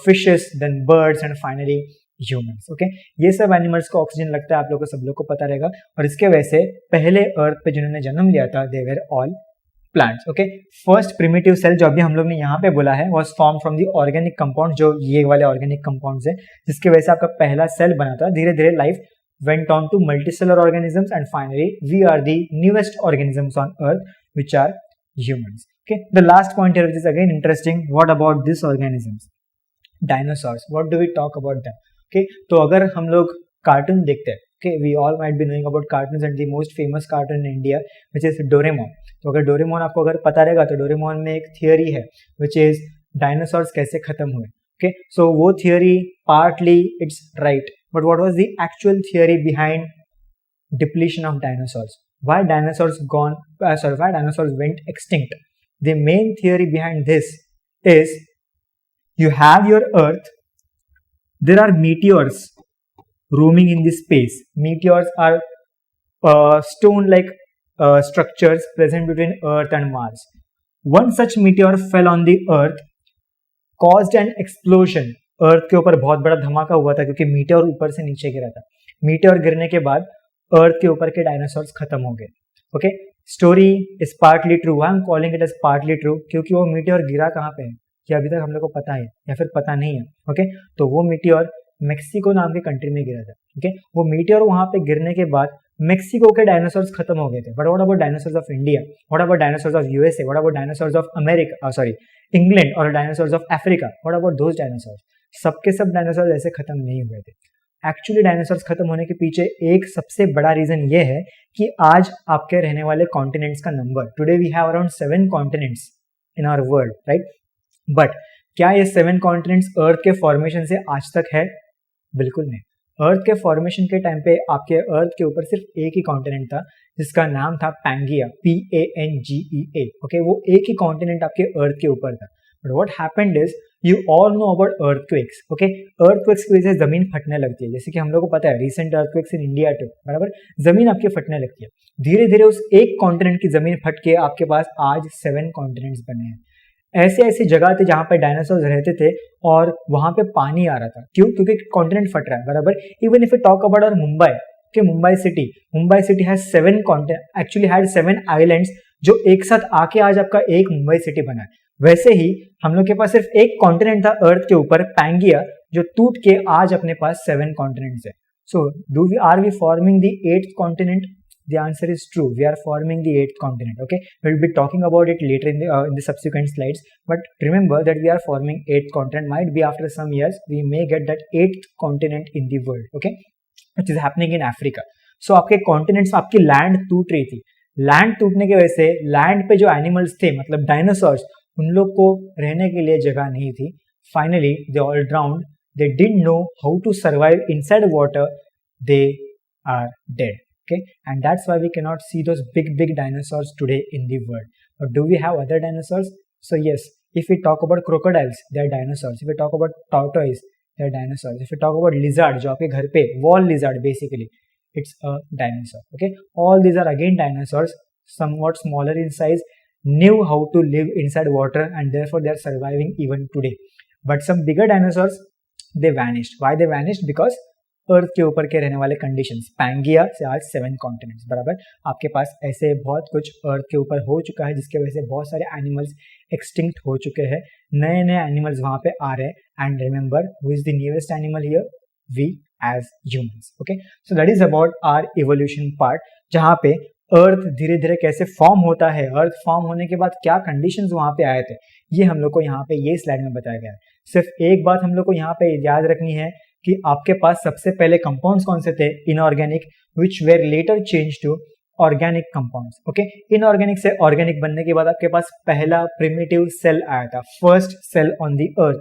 fishes, then birds and finally humans. Okay, ये सब एनिमल्स को ऑक्सीजन लगता है, आप लोग को सब लोग को पता रहेगा. और इसके वजह से पहले अर्थ पे जिन्होंने जन्म लिया था, they were all plants. Okay, first primitive cell जो अभी हम लोग ने यहाँ पे बोला है was form from the organic compound, जो ये वाले ऑर्गेनिक कंपाउंड्स है, जिसकी वजह से आपका पहला सेल बना था. धीरे धीरे life went on to multicellular organisms and finally we are the newest organisms on earth which are humans. Okay, the last point here which is again interesting, what about these organisms? Dinosaurs, what do we talk about them? Okay, तो अगर हम लोग cartoon देखते हैं, okay, we all might be knowing about cartoons and the most famous cartoon in India which is Doraemon. तो अगर Doraemon आपको अगर पता रहेगा तो डोरेमोन में एक थियोरी है which is डायनासोर्स कैसे खत्म हुए. Okay, so वो theory partly it's right, but what was the actual theory behind depletion of dinosaurs? Why dinosaurs why dinosaurs went extinct? The main theory behind this is you have your earth, there are meteors roaming in the space. Meteors are stone like structures present between earth and Mars. One such meteor fell on the earth, caused an explosion. अर्थ के ऊपर बहुत बड़ा धमाका हुआ था क्योंकि मीटेयर ऊपर से नीचे गिरा था. मीटेयर गिरने के बाद अर्थ के ऊपर के डायनासोर्स खत्म हो गए. Okay, story is partly true. I am calling it as partly true क्योंकि वो मीटेयर गिरा कहाँ पे है कि अभी तक हम लोग को पता है या फिर पता नहीं है. ओके, तो वो मीटेयर मेक्सिको नाम के कंट्री में गिरा था. ओके, वो मीटेयर वहां पे गिरने के बाद मेक्सिको के डायनासोर्स खत्म हो गए थे. But what about dinosaurs of India? What about dinosaurs of USA? What about dinosaurs of America, sorry England, और dinosaurs of Africa? What about those dinosaurs? सबके सब डायनासोर्स ऐसे खत्म नहीं हुए थे. एक्चुअली डायनासोर्स खत्म होने के पीछे एक सबसे बड़ा रीजन ये है कि आज आपके रहने वाले कॉन्टिनेंट्स का number, today we have around 7 continents in our world, right? But क्या ये 7 कॉन्टिनेंट्स अर्थ के फॉर्मेशन से आज तक है? बिल्कुल नहीं. अर्थ के फॉर्मेशन के टाइम पे आपके अर्थ के ऊपर सिर्फ एक ही कॉन्टिनेंट था जिसका नाम था पैंगिया, PANGEA. ओके, वो एक ही कॉन्टिनेंट आपके अर्थ के ऊपर था. But what happened is, you all know about earthquakes. Okay, earthquakes की वजह से जमीन फटने लगती है. जैसे कि हम लोग को पता है recent earthquakes in India too, बराबर, जमीन आपकी फटने लगती है. धीरे धीरे उस एक कॉन्टिनेंट की जमीन फट के आपके पास आज 7 कॉन्टिनेंट्स बने हैं. ऐसे ऐसी जगह थे जहां पे डायनासोर्स रहते थे और वहां पे पानी आ रहा था. क्यों? क्योंकि कॉन्टिनेंट फट रहा है, बराबर. Even if you talk about और मुंबई, कि Mumbai city has 7 continent, actually had 7 islands जो एक साथ आके आज आपका एक मुंबई सिटी बना है. वैसे ही हम लोग के पास सिर्फ एक कॉन्टिनेंट था अर्थ के ऊपर, पैंगिया, जो टूट के आज अपने पास 7 कॉन्टिनेंट्स है. So are we forming the 8th continent? The answer is true. We are forming the 8th continent. Okay, we'll be talking about it later in the subsequent slides. But remember that we are forming 8th continent. Might be after some years we may get that 8th continent in the world. Okay, which is happening in Africa. So आपके continents, आपकी land टूट रही थी. Land टूटने की वजह से land पे जो एनिमल्स थे, मतलब डायनासोर्स, उन लोग को रहने के लिए जगह नहीं थी. Finally they all drowned. They didn't know how to survive inside water. They are dead. Okay, and that's why we cannot see those big dinosaurs today in the world. But do we have other dinosaurs? So yes, if we talk about crocodiles, they are dinosaurs. If we talk about tortoise, they are dinosaurs. If we talk about lizard, जो आपके घर पे wall lizard basically, it's a dinosaur. Okay, all these are again dinosaurs, somewhat smaller in size, knew how to live inside water, and therefore they are surviving even today. But some bigger dinosaurs, they vanished. Why they vanished? Because अर्थ के ऊपर के रहने वाले conditions. पैंगिया से आज 7 continents, बराबर. आपके पास ऐसे बहुत कुछ अर्थ के ऊपर हो चुका है जिसके वजह से बहुत सारे एनिमल्स एक्सटिंक्ट हो चुके हैं. नए नए एनिमल्स वहां पे आ रहे हैं. And remember, who is the newest animal here? We as humans. Okay, so that is about our evolution part, जहाँ पे अर्थ धीरे धीरे कैसे फॉर्म होता है, अर्थ फॉर्म होने के बाद क्या कंडीशंस वहां पे आए थे, ये हम लोग को यहाँ पे ये स्लाइड में बताया गया है. सिर्फ एक बात हम लोग को यहाँ पे याद रखनी है कि आपके पास सबसे पहले कंपाउंड्स कौन से थे? Inorganic, which were later change to organic compounds. Okay, inorganic से ऑर्गेनिक बनने के बाद आपके पास पहला प्रिमिटिव सेल आया था, first cell on the earth.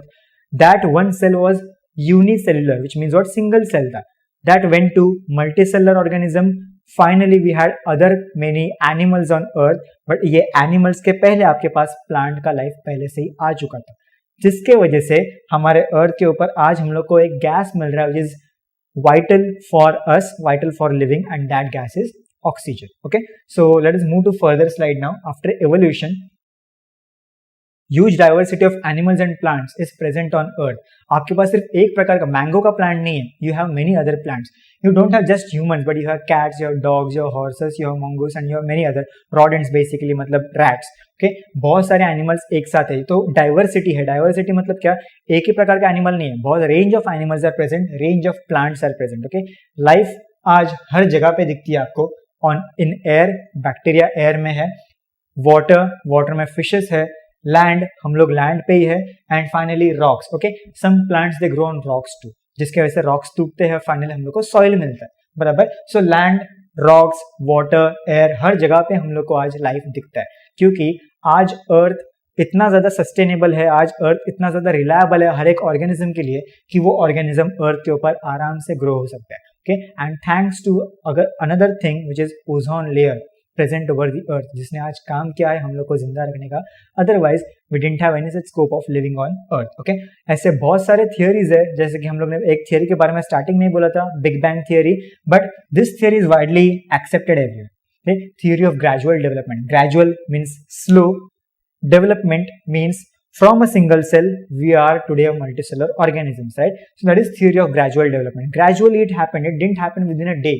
That one cell was unicellular, which means what? Single cell था. That went to multicellular organism. Finally we had other many animals on earth. But ये animals के पहले आपके पास plant का life पहले से ही आ चुका था, जिसके वजह से हमारे अर्थ के ऊपर आज हम लोग को एक गैस मिल रहा है which is vital for us, vital for living, and that gas is oxygen. Okay, so let us move to further slide now. After evolution, huge diversity of animals and plants is present on earth. आपके पास सिर्फ एक प्रकार का mango का plant नहीं है, you have many other plants. You don't have just humans, but you have cats, you have dogs, you have horses, you have mongoose, and you have many other rodents basically, मतलब rats. Okay, बहुत सारे animals एक साथ है, तो diversity है. Diversity मतलब क्या? एक ही प्रकार का एनिमल नहीं है, बहुत range of animals are present, range of plants are present. Okay, life आज हर जगह पे दिखती है आपको. On in air, bacteria air में है. वाटर, वाटर में फिशेस है. लैंड, हम लोग लैंड पे ही है. And finally rocks. Okay, some plants they grow on rocks too, जिसके वजह से रॉक्स टूटते हैं, फाइनली हम लोग को सॉइल मिलता है, बराबर. So land, rocks, water, air, हर जगह पे हम लोग को आज लाइफ दिखता है, क्योंकि आज अर्थ इतना ज्यादा सस्टेनेबल है, आज अर्थ इतना ज्यादा रिलायबल है हर एक ऑर्गेनिज्म के लिए कि वो ऑर्गेनिज्म अर्थ के ऊपर आराम से ग्रो हो सकता है. ओके, एंड थैंक्स टू अगर another thing which is ozone layer present over the अर्थ, जिसने आज काम किया है हम लोग को जिंदा रखने का. Otherwise we didn't have any such scope of living on earth. Okay, ऐसे बहुत सारे थियरीज है, जैसे कि हम लोग ने एक थियरी के बारे में स्टार्टिंग में ही बोला था, big bang theory. But this theory is widely accepted everywhere. Theory of gradual development. Gradual means slow, development means from a single cell we are today a multicellular organisms, right? So that is theory of gradual development. Gradually it happened, it didn't happen within a day,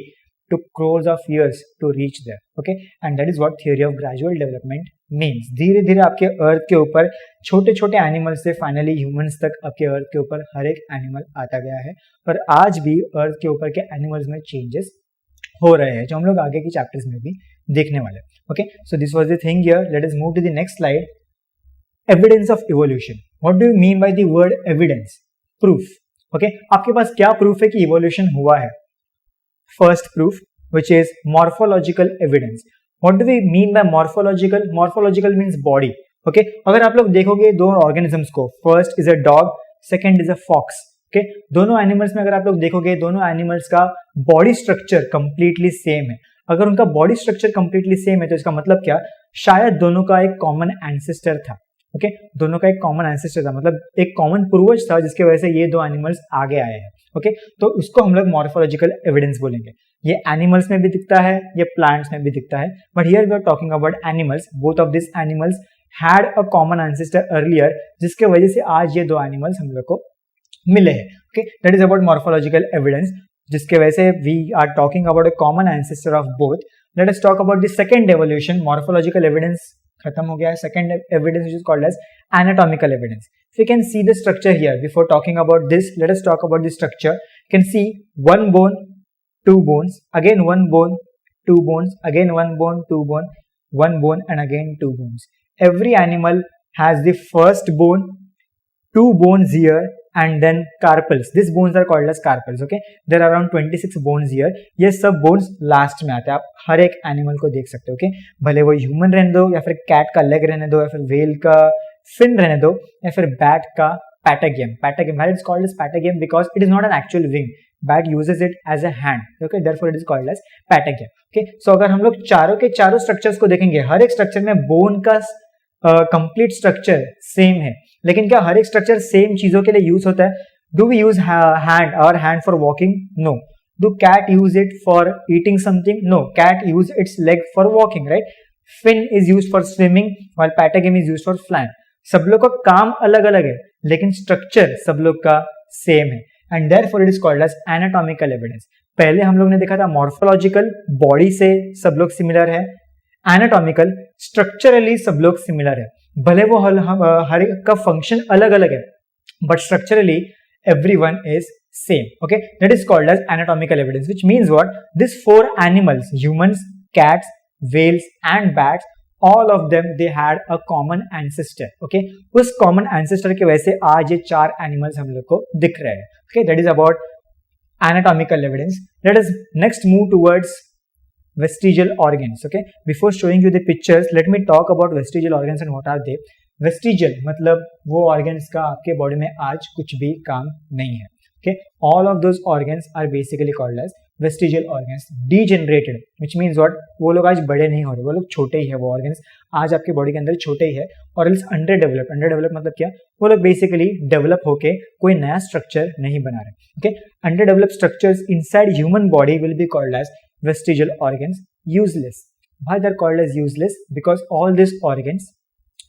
took crores of years to reach there. Okay, and that is what theory of gradual development means. धीरे धीरे आपके अर्थ के ऊपर छोटे छोटे animals से finally humans तक आपके अर्थ के ऊपर हर एक एनिमल आता गया है. और आज भी अर्थ के ऊपर के एनिमल्स में चेंजेस हो रहे हैं, जो हम लोग आगे की चैप्टर्स में भी देखने वाले. Okay, so this was the thing here. Let us move to the next slide. Evidence of evolution. What do you mean by the word evidence? Proof. Okay, आपके पास क्या प्रूफ है कि इवोल्यूशन हुआ है? First proof, which is morphological evidence. What do we mean by morphological? Morphological means body. Okay, अगर आप लोग देखोगे दो ऑर्गेनिजम्स को, first is a dog, second is a fox. Okay, दोनों एनिमल्स में अगर आप लोग देखोगे, दोनों एनिमल्स का बॉडी स्ट्रक्चर कंप्लीटली सेम है. अगर उनका बॉडी स्ट्रक्चर कंप्लीटली सेम है तो इसका मतलब क्या? शायद दोनों का एक कॉमन एंसेस्टर था. ओके, दोनों का एक कॉमन एंसेस्टर था, मतलब एक कॉमन पूर्वज था जिसकी वजह से ये दो एनिमल्स आगे आए हैं. ओके, तो उसको हम लोग मॉर्फोलॉजिकल एविडेंस बोलेंगे. ये एनिमल्स में भी दिखता है, ये प्लांट्स में भी दिखता है, but here we are talking about animals. Both of this animals had a common ancestor earlier, जिसके वजह से आज ये दो एनिमल्स हम लोग को मिले हैं. Okay, that is about morphological evidence, जिसके वजह से we are talking about a common ancestor of both. Let us talk about the second evolution. Morphological evidence खत्म हो गया है. Second evidence which is called as anatomical evidence. If you can see the structure here, before talking about this, let us talk about the structure. You can see one bone, two bones, again one bone, two bones, again one bone, two bone, one bone, and again two bones. Every animal has the first bone, two bones here, and then carpals. These bones are called as carpals. Okay, there are around 26 bones here. ये सब bones last में आते हैं. आप हर एक animal को देख सकते हो. Okay, भले वो human रहने दो या फिर cat का leg रहने दो या फिर whale का fin रहने दो या फिर bat का patagium. Patagium, why it's called as patagium? Because it is not an actual wing. Bat uses it as a hand. Okay, therefore it is called as patagium. Okay, so अगर हम लोग चारों के चारों structures को देखेंगे, हर एक structure में bone का कंप्लीट स्ट्रक्चर सेम है, लेकिन क्या हर एक स्ट्रक्चर सेम चीजों के लिए यूज होता है? डू वी यूज हैंड और hand for walking? No. Do cat use it for eating something? No. Cat use its leg for walking, right? Fin is use for swimming while patagium is use for flying. सब लोग का काम अलग अलग है, लेकिन structure सब लोग का सेम है, and therefore it is called as anatomical evidence. पहले हम लोग ने देखा था मॉर्फोलॉजिकल, बॉडी से सब लोग सिमिलर है. एनाटॉमिकल, स्ट्रक्चरली सब लोग सिमिलर है, भले वो हर एक का फंक्शन अलग अलग है, but structurally everyone is same. Okay, that is called as anatomical evidence, which means what? These four animals, humans, cats, whales and bats, all of them they had a common ancestor. Okay, उस common ancestor की वजह से आज ये चार animals हम लोग को दिख रहे हैं. Okay, that is about anatomical evidence. Let us next move towards vestigial organs. Okay, before showing you the pictures, let me talk about vestigial organs and what are they. Vestigial मतलब वो organs का आपके body में आज कुछ भी काम नहीं है. Okay, all of those organs are basically called as vestigial organs. Degenerated, which means what? वो लोग आज बड़े नहीं हो रहे, वो लोग छोटे ही है. वो organs आज आपके body के अंदर छोटे ही है. और else underdeveloped. Underdeveloped मतलब क्या? वो लोग basically develop होके कोई नया structure नहीं बना रहे. Okay, underdeveloped structures inside human body will be called as vestigial organs. Useless. Why they're called as useless? Because all these organs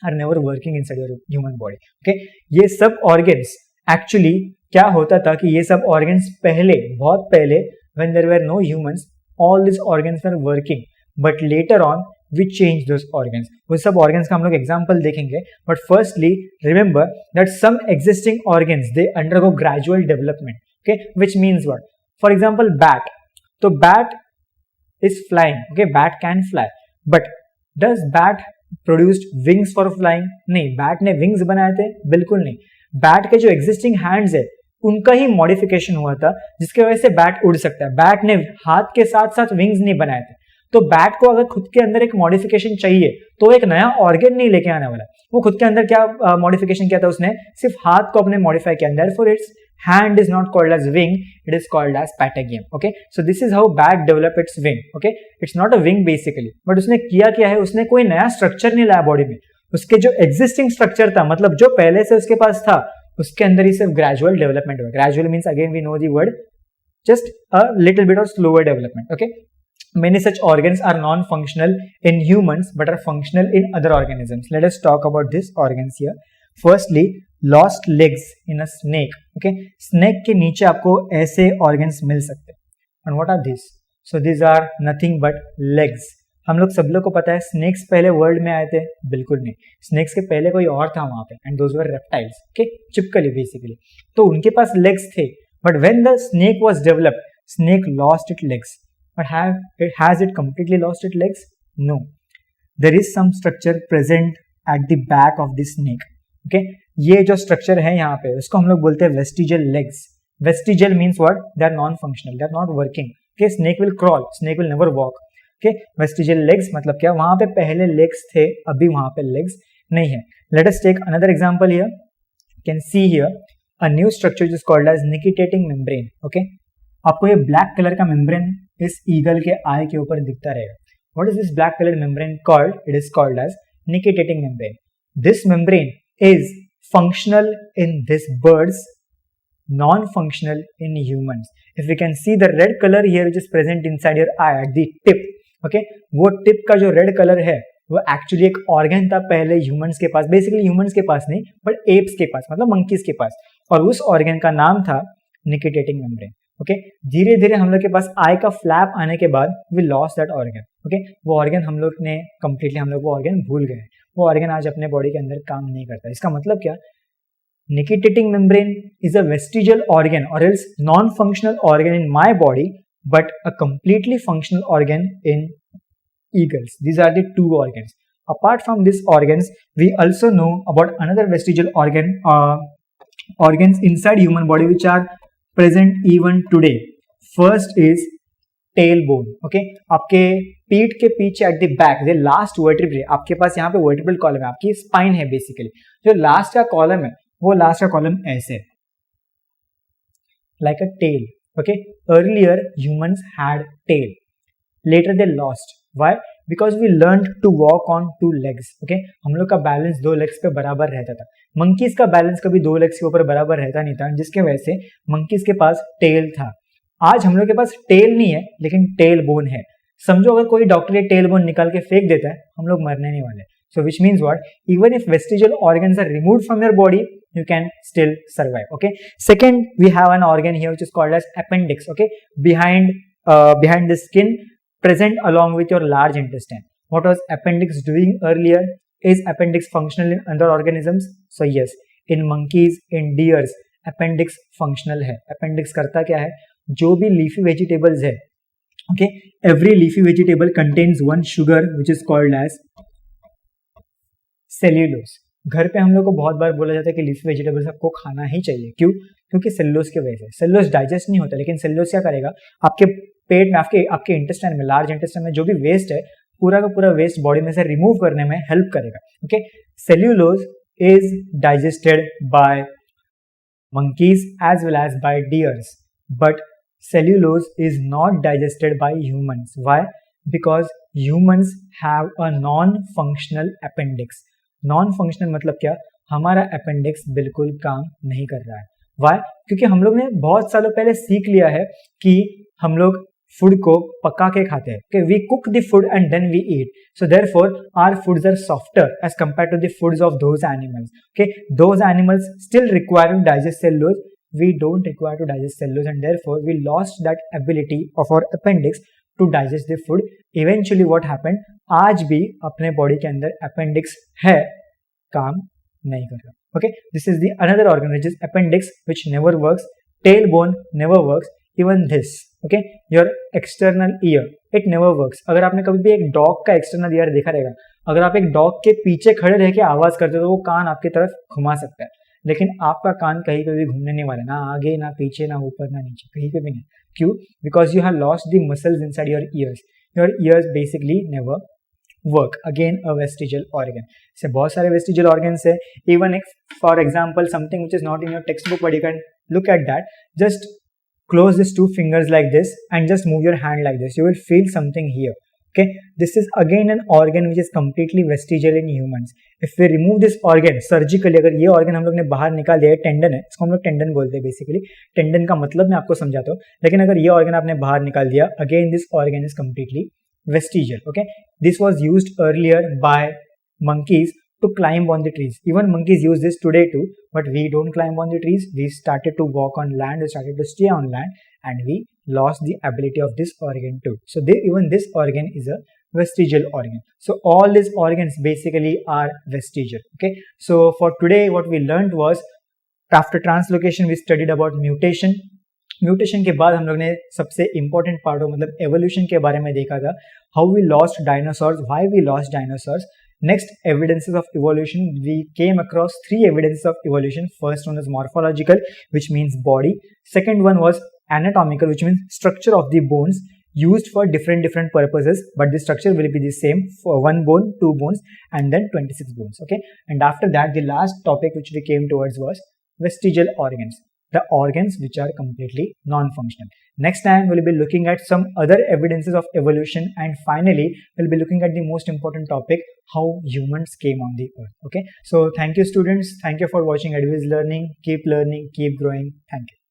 are never working inside your human body. Okay, ये सब organs actually क्या होता था कि ये सब organs पहले, बहुत पहले, when there were no humans, all these organs were working, but later on we changed those organs. वो सब organs का हम लोग example देखेंगे, but firstly remember that some existing organs they undergo gradual development. Okay, which means what? For example, bat. तो bat is flying. Okay, bat can fly, but does bat produced wings for flying? नहीं, bat ने wings बनाए थे? बिल्कुल नहीं. bat के जो existing hands है उनका ही modification हुआ था जिसके वजह से bat उड़ सकता है. bat ने हाथ के साथ साथ wings नहीं बनाए थे. तो bat को अगर खुद के अंदर एक modification चाहिए तो एक नया organ नहीं लेके आने वाला. वो खुद के अंदर क्या modification किया था उसने? सिर्फ हाथ को अपने modify किया. Therefore its hand is not called as wing, it is called as patagium. Okay, so this is how bat develop its wing. Okay, it's not a wing basically, but उसने किया क्या है? उसने कोई नया structure नहीं लाया body में. उसके जो existing structure था, मतलब जो पहले से उसके पास था, उसके अंदर ही सिर्फ gradual development हुआ. Gradual means again we know the word, just a little bit of slower development. Okay, many such organs are non-functional in humans but are functional in other organisms. Let us talk about these organs here. Firstly, lost legs in a snake. Okay, snake के नीचे आपको ऐसे organs मिल सकते हैं. And what are these? So these are nothing but legs. हम लोग सब लोग को पता है snakes पहले world में आए थे? बिल्कुल नहीं. snakes के पहले कोई और था वहाँ पे, and those were reptiles. Okay, चिपकली basically. तो उनके पास legs थे, but when the snake was developed, snake lost its legs. But has it completely lost its legs? No. There is some structure present at the back of the snake. Okay, ये जो structure है यहाँ पे उसको हम लोग बोलते हैं vestigial legs. Vestigial means what? They are non functional, they are not working. Okay, snake will crawl, snake will never walk. Okay, vestigial legs मतलब क्या? वहां पे पहले लेग्स थे, अभी वहां पे लेग्स नहीं है. Let us take another example here. Can see here a new structure is called as nictitating membrane. Okay, आपको ये ब्लैक कलर का मेम्ब्रेन इस ईगल के आई के ऊपर दिखता रहेगा. What is this black colour membrane called? It is called as nictitating membrane. This membrane is functional in these birds, non-functional in humans. If we can see the red color here which is present inside your eye at the tip, okay, वो tip का जो red color है वो actually एक organ था पहले humans के पास, basically humans के पास नहीं but apes के पास, मतलब monkeys के पास, और उस organ का नाम था nictitating membrane. Okay, धीरे धीरे हम लोग के पास आई का फ्लैप आने के बाद we lost that organ. Okay, वो organ हम लोग ने completely हम लोग वो organ भूल गए. वो ऑर्गन आज अपने बॉडी के अंदर काम नहीं करता. इसका मतलब क्या? Nictitating membrane is a vestigial organ और else non functional organ in my body but a completely functional organ in eagles. These are the two organs. Apart from these organs, we also know about another vestigial organ organs inside human body which are present even today. First is tailbone. Okay, आपके पीठ के पीछे at the back the last vertebrae, आपके पास यहाँ पे vertebral column है, आपकी spine है basically. जो लास्ट का कॉलम है वो लास्ट का कॉलम ऐसे like a tail. Okay, earlier humans had tail, later they lost. Why? Because we learned to walk on two legs. Okay, हम लोग का बैलेंस दो लेग्स पे बराबर रहता था. मंकीज का बैलेंस कभी दो लेग्स के ऊपर बराबर रहता नहीं था, जिसके वजह से मंकीज के पास टेल था. आज हम लोग के पास टेल नहीं है लेकिन टेल बोन है. समझो अगर कोई डॉक्टर ये टेल बोन निकाल के फेंक देता है, हम लोग मरने नहीं वाले. So which means what? Even if vestigial organs are removed from your body, you can still survive. Okay. Second, we have an organ here which is called as appendix. Okay, behind the skin, present along with your large intestine. What was appendix doing earlier? Is appendix functional in other organisms? So yes, in monkeys, in deers, appendix functional है. Appendix करता क्या है? जो भी leafy vegetables है, okay, every leafy vegetable contains one sugar which is called as cellulose. घर पे हम लोग को बहुत बार बोला जाता है कि लीफी वेजिटेबल्स आपको खाना ही चाहिए. क्यों? क्योंकि सेल्यूलोज की वजह से. सेल्यूलोज डाइजेस्ट नहीं होता, लेकिन सेल्यूलोज क्या करेगा? आपके पेट में, आपके इंटेस्टाइन में, लार्ज इंटेस्टाइन में जो भी वेस्ट है, पूरा का पूरा वेस्ट बॉडी में से रिमूव करने में हेल्प करेगा. Okay, cellulose is digested by monkeys as well as by deers, but cellulose is not digested by humans. Why? Because humans have a non-functional appendix. Non-functional मतलब क्या? हमारा अपेंडिक्स बिल्कुल काम नहीं कर रहा है. Why? क्योंकि हम लोग ने बहुत सालों पहले सीख लिया है कि हम लोग फूड को पका के खाते हैं. Okay, we cook the food and then we eat. So therefore, our foods are softer as compared to the foods of those animals. Okay, those animals still require to digest cellulose. We don't require to digest cellulose, and therefore we lost that ability of our appendix to digest the food. Eventually, what happened? आज भी अपने body के अंदर appendix है, काम नहीं कर रहा. Okay, this is the another organ which is appendix, which never works. Tailbone never works. Even this, okay, your external ear, it never works. अगर आपने कभी भी एक डॉग का एक्सटर्नल ईयर देखा रहेगा, अगर आप एक डॉग के पीछे खड़े रह के आवाज करते हो तो वो कान आपकी तरफ घुमा सकता है, लेकिन आपका कान कहीं पे भी घूमने नहीं वाला, ना आगे ना पीछे ना ऊपर ना नीचे, कहीं पे भी नहीं. क्यों? Because you have lost the muscles inside your ears. Your ears basically never work. Again a vestigial organ. से बहुत सारे वेस्टिजियल ऑर्गन्स है. Even if for example something which is not in your text book, but you can look at that. Just close these two fingers like this and just move your hand like this. You will feel something here. Okay, this is again an organ which is completely vestigial in humans. If we remove this organ surgically, अगर ये organ हम लोग ने बाहर निकाल दिया है, tendon है, इसको हम लोग टेंडन बोलते हैं बेसिकली. टेंडन का मतलब मैं आपको समझाता हूँ, लेकिन अगर ये organ आपने बाहर निकाल दिया, again this organ is completely vestigial. Okay, this was used earlier by monkeys to climb on the trees. Even monkeys use this today too, but we don't climb on the trees. We started to walk on land, we started to stay on land, and we lost the ability of this organ too. So even this organ is a vestigial organ. So all these organs basically are vestigial. Okay, so for today what we learned was, after translocation we studied about mutation. Mutation के बाद हम लोग ने सबसे important part मतलब evolution के बारे में देखा था. How we lost dinosaurs, why we lost dinosaurs. Next, evidences of evolution. We came across 3 evidences of evolution. First one is morphological, which means body. Second one was anatomical, which means structure of the bones used for different purposes, but the structure will be the same for 1 bone, 2 bones, and then 26 bones. Okay, and after that, the last topic which we came towards was vestigial organs, the organs which are completely non-functional. Next time we'll be looking at some other evidences of evolution, and finally we'll be looking at the most important topic, how humans came on the earth. Okay, so thank you students, thank you for watching Adviz Learning. Keep learning, keep growing. Thank you.